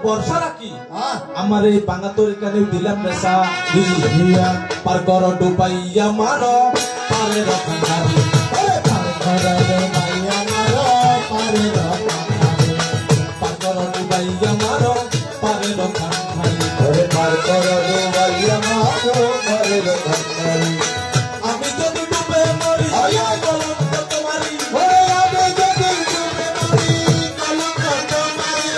বর্ষা রাখি আমার এই বাঙা তরিকানে দিলাম নেশা দিয়া পার কর ডুবাইয়া মারো পারে রখারি পার কর ডুবাইয়া মারো পারে রখারি পার কর ডুবাইয়া মারো পারে রখারি পার কর ডুবাইয়া মারো পারে রখারি আমি যদি ডুবে মরি কলঙ্ক তোমারি আমি যদি ডুবে মরি কলঙ্ক তোমারি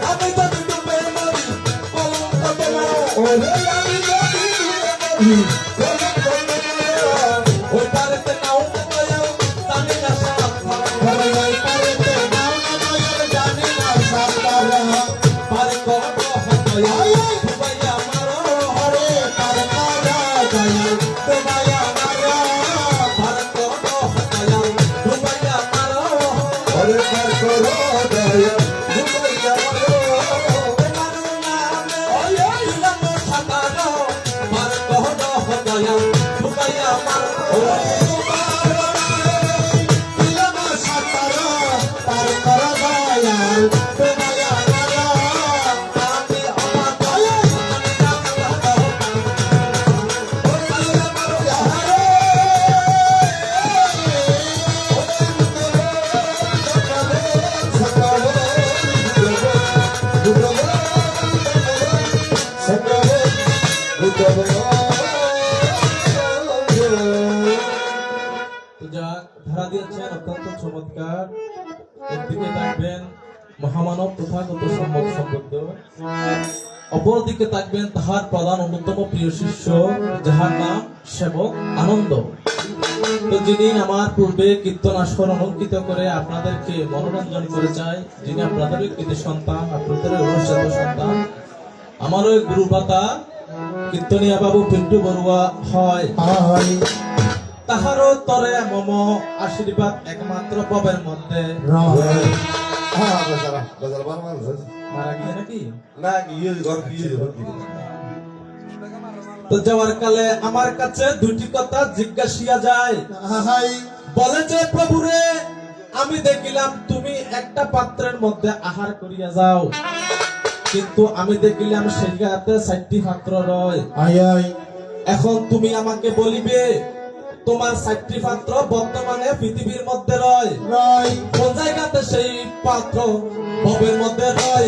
আমি যদি ডুবে মরি কলঙ্ক তোমারি আমি যদি ডুবে মরি কলঙ্ক তোমারি ওই পারেতে নাও নয় জানি না সাপ ওই পারেতে নাও নয় জানি না সাপ পারে কর হয় ডুবাইয়া মারো হরে পার কর দয়াল ডুবাইয়া ধারা দিয়েছেন অত্যন্ত চমৎকার। একদিকে থাকবেন মহামানব তথাগত সম্যক সম্বুদ্ধ, অপরদিকে থাকবেন তাহার প্রধান অন্যতম প্রিয় শিষ্য যাহার নাম সেবক আনন্দ। তো যিনি আমার পূর্বে কীর্তন আসর অলঙ্কিত করে আপনাদেরকে মনোরঞ্জন করে যায়, যিনি আপনাদের কৃতি সন্তান, আপনাদের অনুষ্ঠিত সন্তান, আমার ওই গুরুপাতা কীর্তনিয়া বাবু পিন্টু বড়ুয়া হয়। তাহারও তরে মম আশীর্বাদ একমাত্র পবের মধ্যে মারা গিয়ে নাকি তো যাওয়ার কালে আমার কাছে দুটি কথা জিজ্ঞাসিয়া যায়। বলে যে প্রভুরে আমি দেখিলাম তুমি একটা পাত্রের মধ্যে আহার করিয়া যাও, কিন্তু আমি দেখিলাম সেই গাতে 4টি পাত্র রয়। এখন তুমি আমাকে বলিবে তোমার 4টি পাত্র বর্তমানে পৃথিবীর মধ্যে রয়, কোন জায়গাতে সেই পাত্র ভবের মধ্যে রয়?